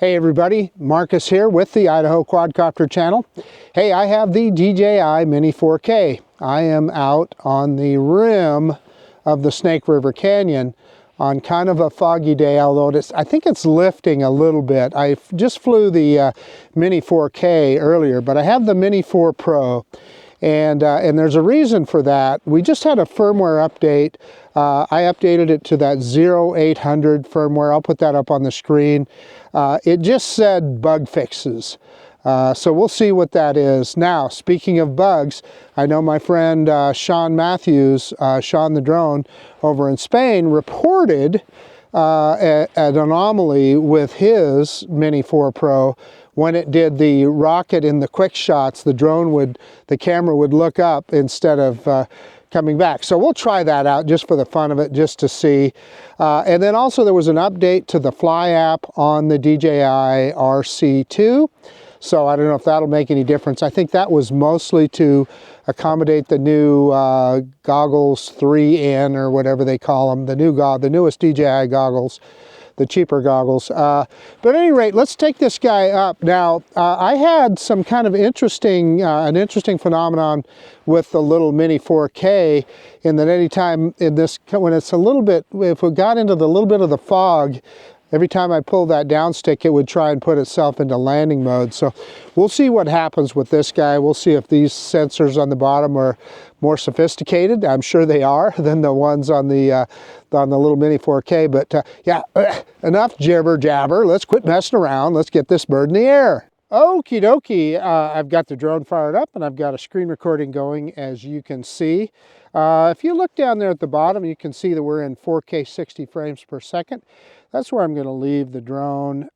Hey everybody, Marcus here with the Idaho Quadcopter channel. Hey, I have the DJI Mini 4K. I am out on the rim of the Snake River Canyon on kind of a foggy day, although I think it's lifting a little bit. I just flew the Mini 4K earlier, but I have the Mini 4 Pro. And there's a reason for that. We just had a firmware update. I updated it to that 0800 firmware. I'll put that up on the screen. It just said bug fixes. So we'll see what that is. Now, speaking of bugs, I know my friend Sean Matthews, Sean the Drone, over in Spain, reported an anomaly with his Mini 4 Pro. When it did the rocket in the QuickShots, the camera would look up instead of coming back. So we'll try that out just for the fun of it, just to see. And then also there was an update to the Fly app on the DJI RC2. So I don't know if that'll make any difference. I think that was mostly to accommodate the new goggles 3N or whatever they call them, the newest DJI goggles, the cheaper goggles. But at any rate, let's take this guy up. Now, I had some kind of interesting, an interesting phenomenon with the little Mini 4K in that anytime in this, when it's a little bit, if we got into the little bit of the fog, every time I pulled that down stick, it would try and put itself into landing mode. So we'll see what happens with this guy. We'll see if these sensors on the bottom are more sophisticated. I'm sure they are than the ones on the little Mini 4K. But yeah, enough jibber jabber. Let's quit messing around. Let's get this bird in the air. Okie dokie. I've got the drone fired up and I've got a screen recording going, as you can see. If you look down there at the bottom, you can see that we're in 4K 60 frames per second. That's where I'm going to leave the drone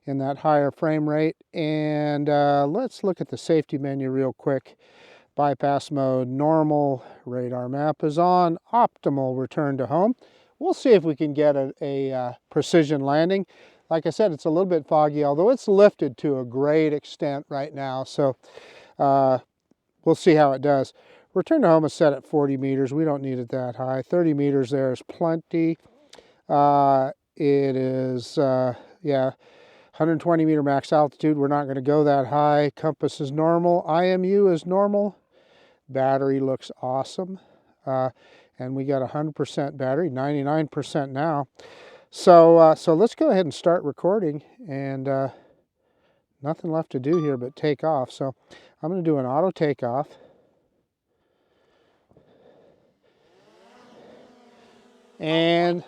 in that higher frame rate. And let's look at the safety menu real quick. Bypass mode, normal, radar map is on, optimal, return to home. We'll see if we can get a precision landing. Like I said, it's a little bit foggy, although it's lifted to a great extent right now. So we'll see how it does. Return to home is set at 40 meters. We don't need it that high. 30 meters there is plenty. It is, yeah, 120 meter max altitude. We're not going to go that high. Compass is normal. IMU is normal. Battery looks awesome. And we got 100% battery, 99% now. So let's go ahead and start recording. And nothing left to do here but take off. So I'm going to do an auto takeoff. And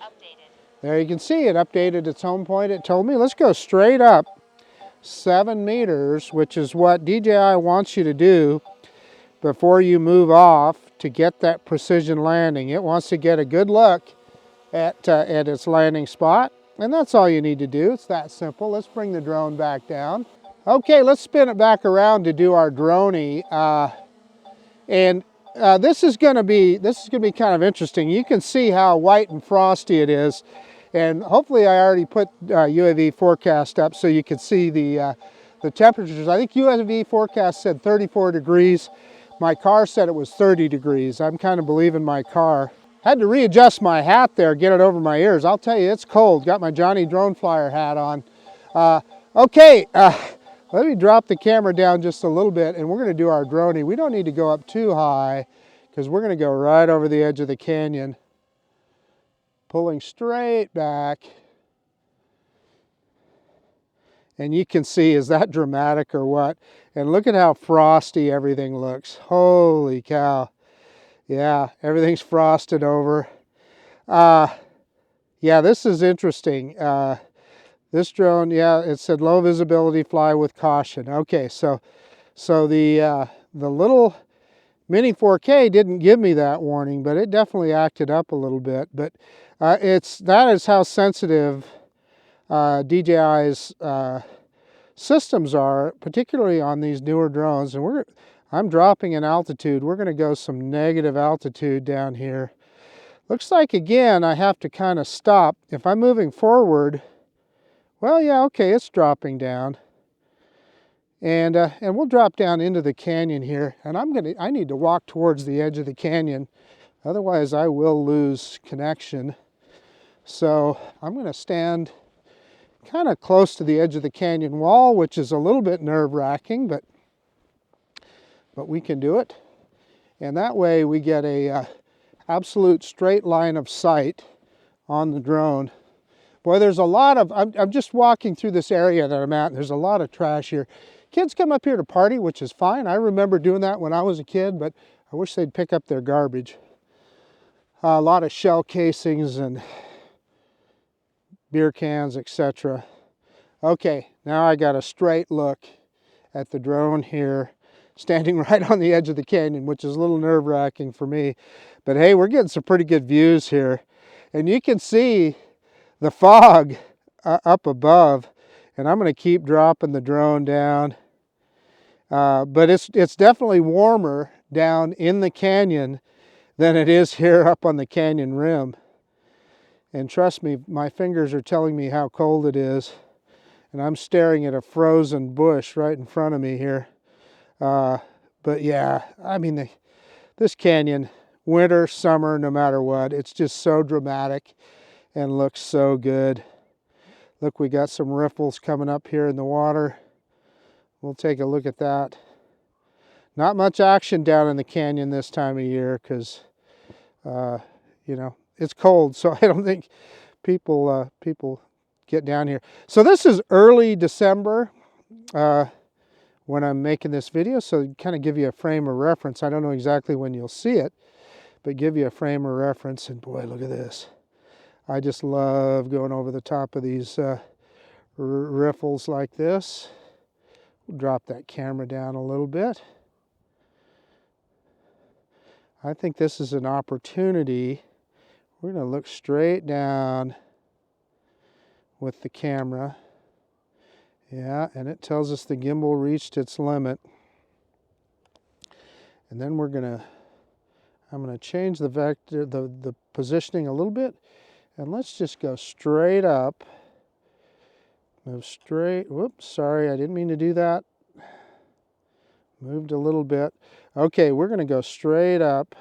there you can see it updated its home point. It told me, let's go straight up 7 meters, which is what DJI wants you to do before you move off to get that precision landing. It wants to get a good look at its landing spot, and that's all you need to do. It's that simple. Let's bring the drone back down. Okay, let's spin it back around to do our droney. This is going to be kind of interesting. You can see how white and frosty it is, and hopefully I already put UAV forecast up so you can see the temperatures. I think UAV forecast said 34 degrees. My car said it was 30 degrees. I'm kind of believing my car. Had to readjust my hat there, get it over my ears. I'll tell you, it's cold. Got my Johnny Drone Flyer hat on. Okay. Let me drop the camera down just a little bit, and we're going to do our droney. We don't need to go up too high because we're going to go right over the edge of the canyon, pulling straight back. And you can see, is that dramatic or what? And look at how frosty everything looks. Holy cow. Yeah, everything's frosted over. Yeah, this is interesting. This drone, yeah, it said low visibility, fly with caution. Okay, so the little Mini 4K didn't give me that warning, but it definitely acted up a little bit. But that is how sensitive DJI's systems are, particularly on these newer drones. And I'm dropping in altitude. We're going to go some negative altitude down here. Looks like, again, I have to kind of stop. If I'm moving forward, well, yeah, okay, it's dropping down. And we'll drop down into the canyon here. And I need to walk towards the edge of the canyon. Otherwise, I will lose connection. So I'm going to stand kind of close to the edge of the canyon wall, which is a little bit nerve-wracking, but we can do it. And that way we get a absolute straight line of sight on the drone. Boy, there's a lot of, I'm just walking through this area that I'm at, and there's a lot of trash here. Kids come up here to party, which is fine. I remember doing that when I was a kid, but I wish they'd pick up their garbage. A lot of shell casings and beer cans, etc. Okay, now I got a straight look at the drone here, standing right on the edge of the canyon, which is a little nerve-wracking for me. But hey, we're getting some pretty good views here. And you can see the fog up above, and I'm going to keep dropping the drone down. But it's definitely warmer down in the canyon than it is here up on the canyon rim. And trust me, my fingers are telling me how cold it is. And I'm staring at a frozen bush right in front of me here. But yeah, I mean, this canyon, winter, summer, no matter what, it's just so dramatic and looks so good. Look, we got some riffles coming up here in the water. We'll take a look at that. Not much action down in the canyon this time of year because, you know, it's cold, so I don't think people get down here. So this is early December when I'm making this video, so kind of give you a frame of reference. I don't know exactly when you'll see it, but give you a frame of reference. And boy, look at this. I just love going over the top of these riffles like this. We'll drop that camera down a little bit. I think this is an opportunity. We're going to look straight down with the camera. Yeah, and it tells us the gimbal reached its limit. And then I'm going to change the vector, the positioning a little bit. And let's just go straight up. Move straight. Whoops, sorry, I didn't mean to do that. Moved a little bit. Okay, we're going to go straight up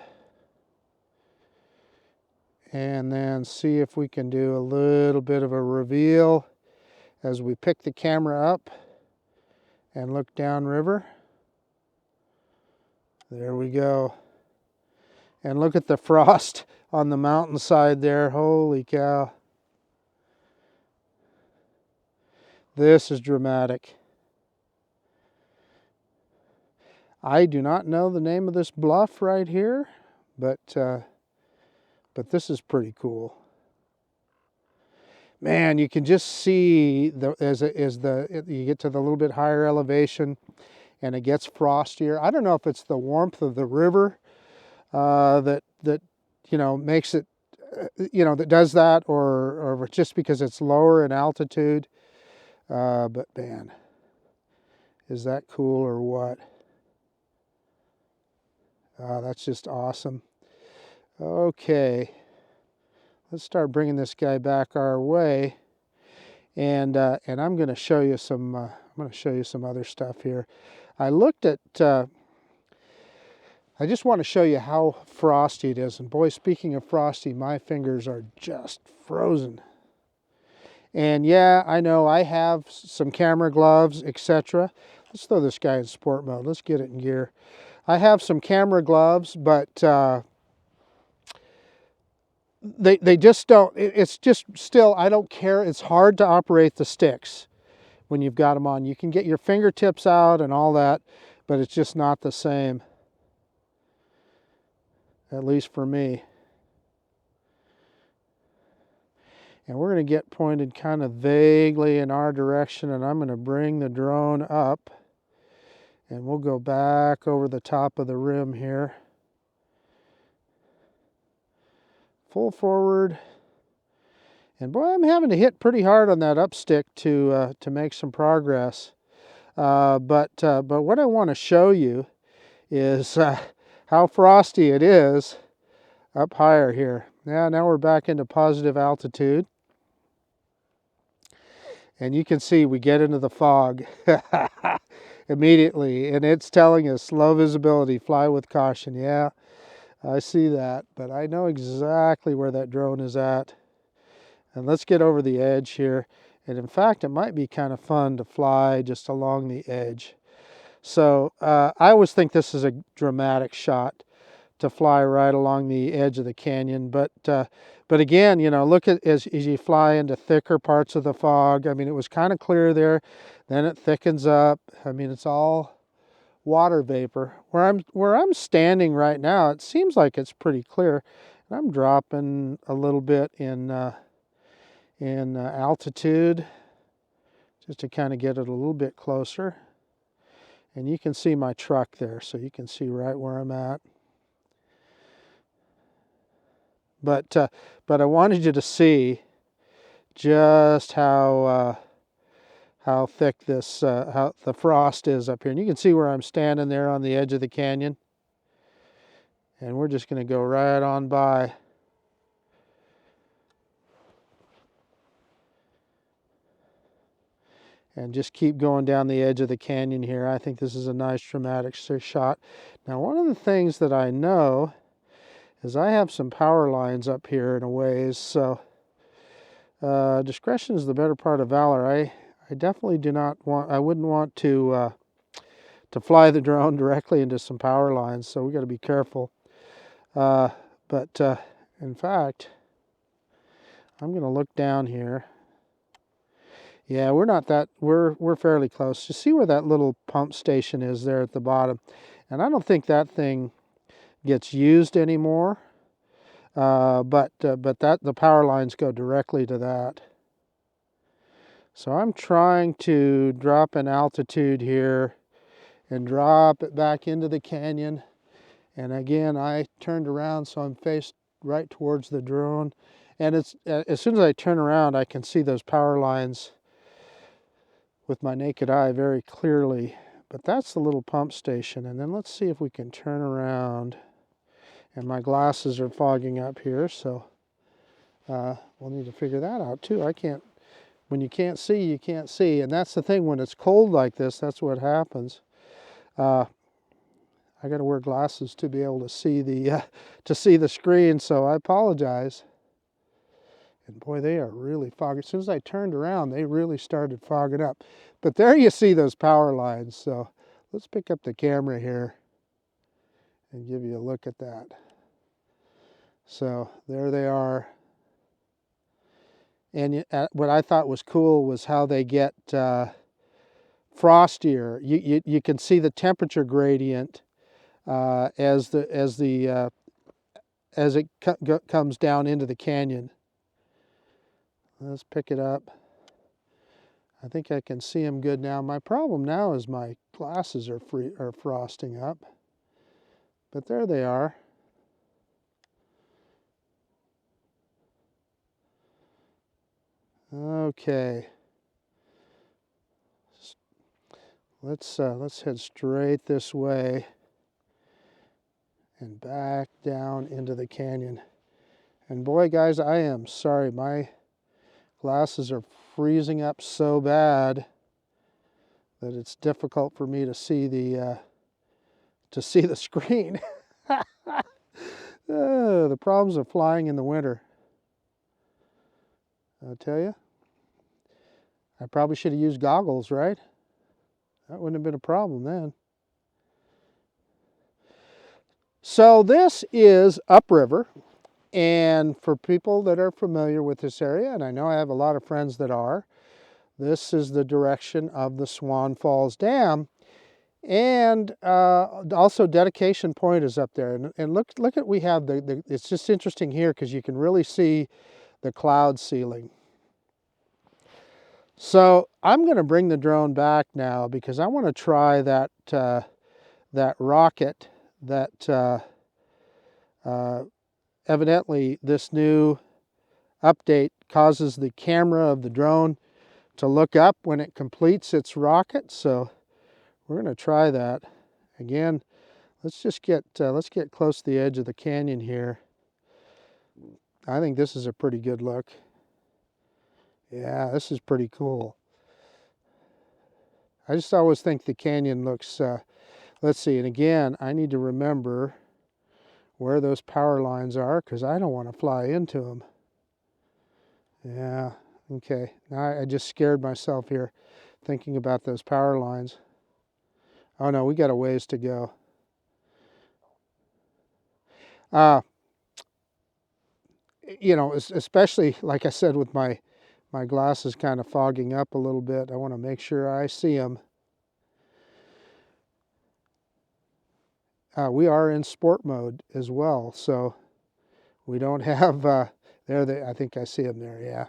and then see if we can do a little bit of a reveal as we pick the camera up and look downriver. There we go. And look at the frost on the mountainside there. Holy cow. This is dramatic. I do not know the name of this bluff right here, but this is pretty cool. Man, you can just see as you get to the little bit higher elevation and it gets frostier. I don't know if it's the warmth of the river that you know makes it, you know, that does that, or just because it's lower in altitude. But man, is that cool or what? That's just awesome. Okay, let's start bringing this guy back our way, and I'm going to show you some. I'm going to show you some other stuff here. I looked at. I just want to show you how frosty it is. And boy, speaking of frosty, my fingers are just frozen. And yeah, I know I have some camera gloves, etc. Let's throw this guy in sport mode. Let's get it in gear. I have some camera gloves, but they just don't, it's just still, I don't care. It's hard to operate the sticks when you've got them on. You can get your fingertips out and all that, but it's just not the same. At least for me. And we're going to get pointed kind of vaguely in our direction, and I'm going to bring the drone up, and we'll go back over the top of the rim here. Full forward. And boy, I'm having to hit pretty hard on that upstick to make some progress. But what I want to show you is how frosty it is up higher here. Now we're back into positive altitude. And you can see we get into the fog immediately. And it's telling us low visibility, fly with caution. Yeah, I see that. But I know exactly where that drone is at. And let's get over the edge here. And in fact, it might be kind of fun to fly just along the edge. So I always think this is a dramatic shot to fly right along the edge of the canyon. But again, you know, look at as you fly into thicker parts of the fog. I mean, it was kind of clear there, then it thickens up. I mean, it's all water vapor. Where I'm standing right now, it seems like it's pretty clear. And I'm dropping a little bit in altitude just to kind of get it a little bit closer. And you can see my truck there, so you can see right where I'm at. But I wanted you to see just how thick this how the frost is up here. And you can see where I'm standing there on the edge of the canyon. And we're just going to go right on by. And just keep going down the edge of the canyon here. I think this is a nice dramatic shot. Now, one of the things that I know is I have some power lines up here in a ways, so discretion is the better part of valor. I definitely do not want, I wouldn't want to fly the drone directly into some power lines, so we got to be careful. But in fact, I'm going to look down here. Yeah, we're not that, we're fairly close. You see where that little pump station is there at the bottom? And I don't think that thing gets used anymore. But the power lines go directly to that. So I'm trying to drop in altitude here and drop it back into the canyon. And again, I turned around, so I'm faced right towards the drone. And it's as soon as I turn around, I can see those power lines with my naked eye very clearly. But that's the little pump station. And then let's see if we can turn around. And my glasses are fogging up here, so we'll need to figure that out too. I can't, when you can't see, you can't see. And that's the thing, when it's cold like this, that's what happens. I got to wear glasses to be able to see the screen, so I apologize. And boy, they are really foggy. As soon as I turned around, they really started fogging up. But there you see those power lines. So let's pick up the camera here and give you a look at that. So there they are. And what I thought was cool was how they get frostier. You can see the temperature gradient as it comes down into the canyon. Let's pick it up. I think I can see them good now. My problem now is my glasses are frosting up. But there they are. Okay. Let's head straight this way and back down into the canyon. And boy, guys, I am sorry. My glasses are freezing up so bad that it's difficult for me to see the screen. The problems of flying in the winter. I'll tell you. I probably should have used goggles, right? That wouldn't have been a problem then. So this is upriver. And for people that are familiar with this area, and I know I have a lot of friends that are, this is the direction of the Swan Falls Dam. And also Dedication Point is up there. And look at, we have it's just interesting here because you can really see the cloud ceiling. So I'm going to bring the drone back now because I want to try that rocket that evidently this new update causes the camera of the drone to look up when it completes its rocket. So we're going to try that. Again, let's get close to the edge of the canyon here. I think this is a pretty good look. Yeah, this is pretty cool. I just always think the canyon looks, let's see, and again, I need to remember where those power lines are because I don't want to fly into them. Yeah, Okay, now I just scared myself here thinking about those power lines. Oh no, we got a ways to go. You know, especially like I said, with my glasses kind of fogging up a little bit, I want to make sure I see them. We are in sport mode as well, so we don't have, there, I think I see them there, yeah.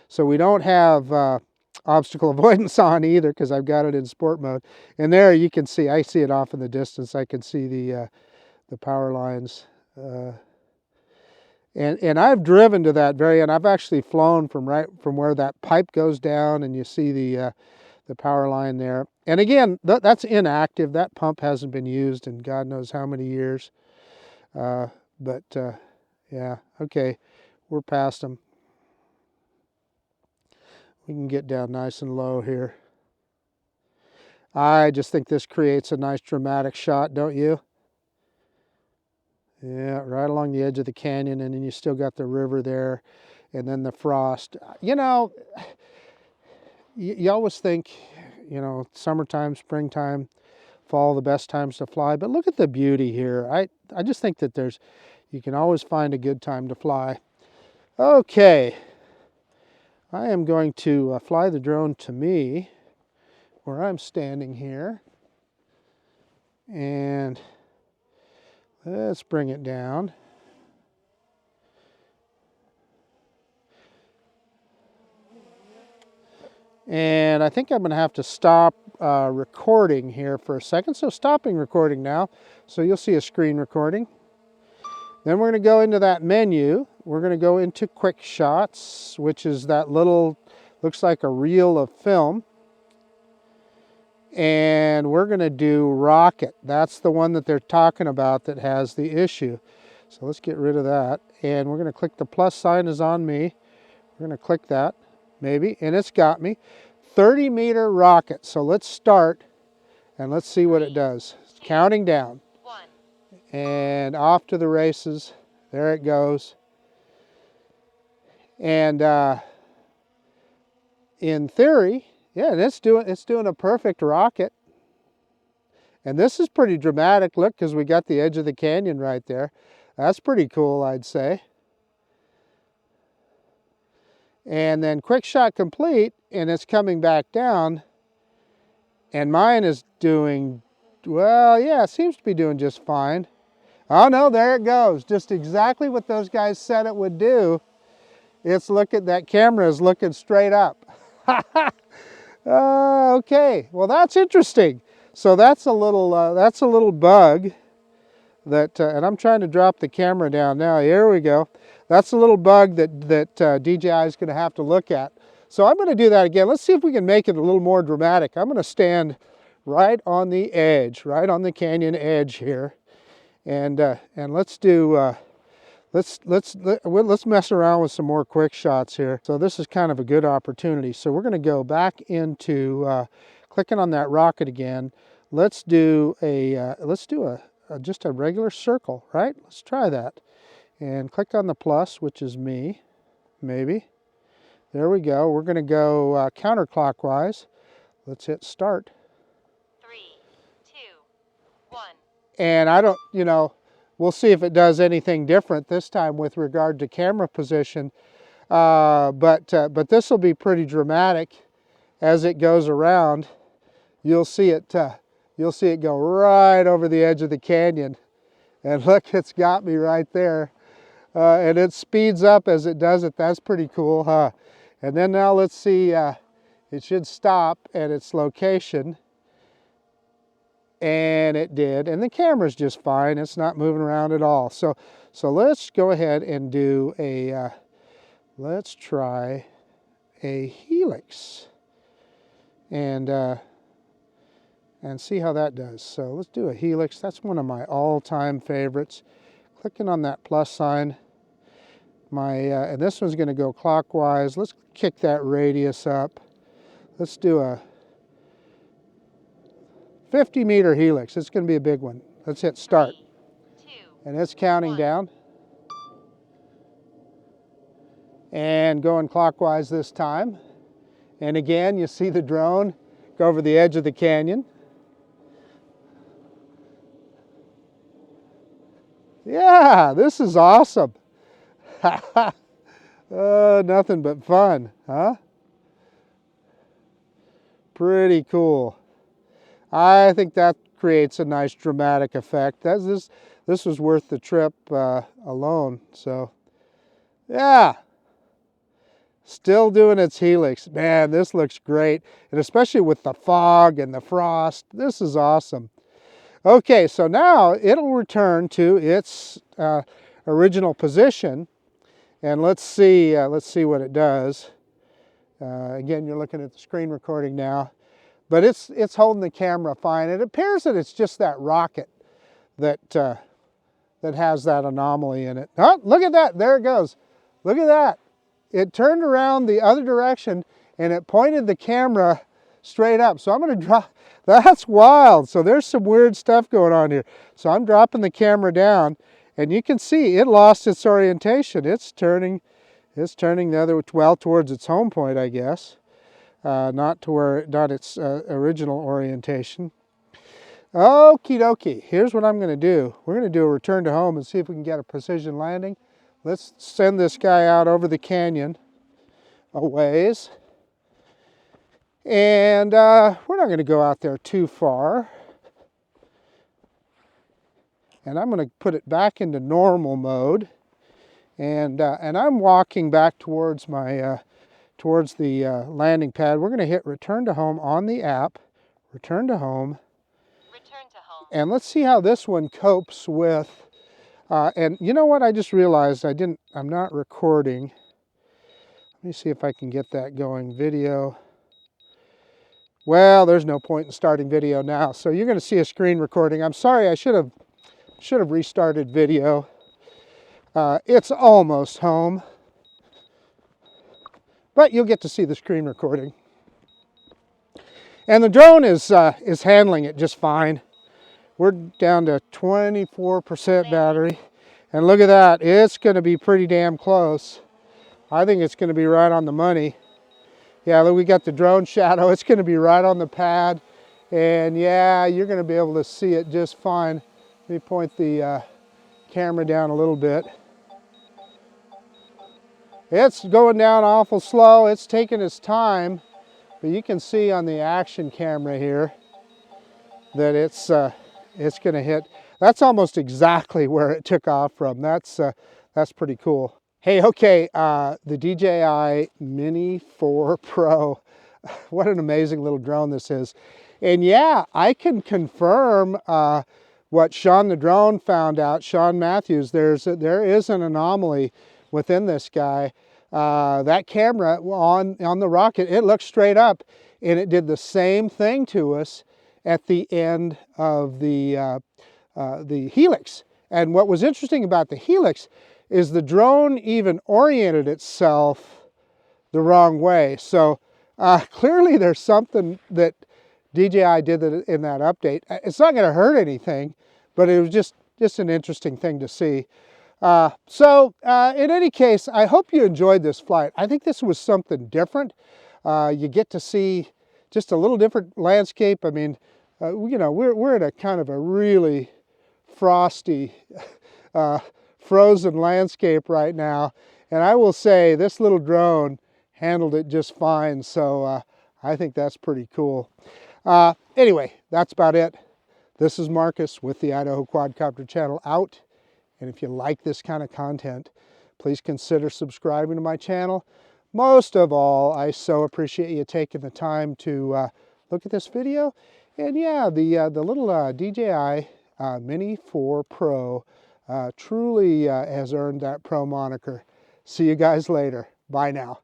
So we don't have obstacle avoidance on either because I've got it in sport mode. And there you can see, I see it off in the distance. I can see the power lines. And I've driven to that very end. I've actually flown from where that pipe goes down, and you see the power line there. And again, that's inactive. That pump hasn't been used in God knows how many years. Yeah, okay, we're past them. We can get down nice and low here. I just think this creates a nice dramatic shot, don't you? Yeah, right along the edge of the canyon, and then you still got the river there, and then the frost. You know, you always think, you know, summertime, springtime, fall, the best times to fly, but look at the beauty here. I just think that you can always find a good time to fly. Okay, I am going to fly the drone to me, where I'm standing here, and let's bring it down. And I think I'm going to have to stop recording here for a second. So stopping recording now. So you'll see a screen recording. Then we're going to go into that menu. We're going to go into QuickShots, which is that little, looks like a reel of film. And we're going to do Rocket. That's the one that they're talking about that has the issue. So let's get rid of that. And we're going to click the plus sign is on me. We're going to click that, maybe, and it's got me. 30-meter rocket. So let's start and let's see what it does. It's counting down. 1. And off to the races. There it goes. And in theory, yeah, it's doing a perfect rocket. And this is pretty dramatic, look, because we got the edge of the canyon right there. That's pretty cool, I'd say. And then quick shot complete, and it's coming back down. And mine is doing, well, yeah, it seems to be doing just fine. Oh no, there it goes. Just exactly what those guys said it would do. It's looking, that camera is looking straight up. Okay, well that's interesting. So that's a little bug that, and I'm trying to drop the camera down now. Here we go. That's a little bug that DJI is going to have to look at. So I'm going to do that again. Let's see if we can make it a little more dramatic. I'm going to stand right on the edge, right on the canyon edge here, and let's do. Let's mess around with some more quick shots here. So this is kind of a good opportunity. So we're going to go back into clicking on that rocket again. Let's do just a regular circle, right? Let's try that. And click on the plus, which is me, maybe. There we go. We're going to go counterclockwise. Let's hit start. 3, 2, 1. And I don't, you know, we'll see if it does anything different this time with regard to camera position. But this will be pretty dramatic as it goes around. You'll see it go right over the edge of the canyon. And look, it's got me right there. And it speeds up as it does it. That's pretty cool, huh? And then now let's see, it should stop at its location. And it did, and the camera's just fine. It's not moving around at all. So let's go ahead and do a, let's try a helix and see how that does. So let's do a helix. That's one of my all-time favorites. Clicking on that plus sign. And this one's going to go clockwise. Let's kick that radius up. Let's do a 50-meter helix. It's going to be a big one. Let's hit start. 3, 2, and it's counting 1. down. and going clockwise this time. And again, you see the drone go over the edge of the canyon. Yeah, this is awesome. Nothing but fun, huh? Pretty cool. I think that creates a nice dramatic effect. This was worth the trip alone. So, yeah. Still doing its helix. Man, this looks great. And especially with the fog and the frost, this is awesome. Okay, so now it'll return to its original position. And let's see what it does. Again, you're looking at the screen recording now. But it's holding the camera fine. It appears that it's just that rocket that has that anomaly in it. Oh, look at that. There it goes. Look at that. It turned around the other direction and it pointed the camera straight up. So I'm going to drop. That's wild. So there's some weird stuff going on here. So I'm dropping the camera down and you can see it lost its orientation. It's turning the other, well, towards its home point, I guess. Not its original orientation. Okie dokie, here's what I'm going to do. We're going to do a return to home and see if we can get a precision landing. Let's send this guy out over the canyon a ways. And we're not going to go out there too far. And I'm going to put it back into normal mode. And I'm walking back towards my towards the landing pad. We're going to hit return to home on the app. Return to home. Return to home. And let's see how this one copes with. And you know what? I just realized I'm not recording. Let me see if I can get that going. Video. Well, there's no point in starting video now. So you're going to see a screen recording. I'm sorry. I should have restarted video. It's almost home. But you'll get to see the screen recording. And the drone is handling it just fine. We're down to 24% battery. And look at that, it's gonna be pretty damn close. I think it's gonna be right on the money. Yeah, look, we got the drone shadow. It's gonna be right on the pad. And yeah, you're gonna be able to see it just fine. Let me point the camera down a little bit. It's going down awful slow. It's taking its time, but you can see on the action camera here that it's going to hit. That's almost exactly where it took off from. That's pretty cool. Hey, okay, the DJI Mini 4 Pro. What an amazing little drone this is. And yeah, I can confirm what Sean the drone found out. Sean Matthews. There is an anomaly within this guy. That camera on the Rocket, it looked straight up and it did the same thing to us at the end of the Helix. And what was interesting about the Helix is the drone even oriented itself the wrong way. So clearly there's something that DJI did in that update. It's not going to hurt anything, but it was just an interesting thing to see. In any case, I hope you enjoyed this flight. I think this was something different. You get to see just a little different landscape. I mean, you know, we're in a kind of a really frosty, frozen landscape right now. And I will say this little drone handled it just fine. So I think that's pretty cool. Anyway, that's about it. This is Marcus with the Idaho Quadcopter channel out. And if you like this kind of content, please consider subscribing to my channel. Most of all, I so appreciate you taking the time to look at this video. And yeah, the little DJI Mini 4 Pro truly has earned that pro moniker. See you guys later. Bye now.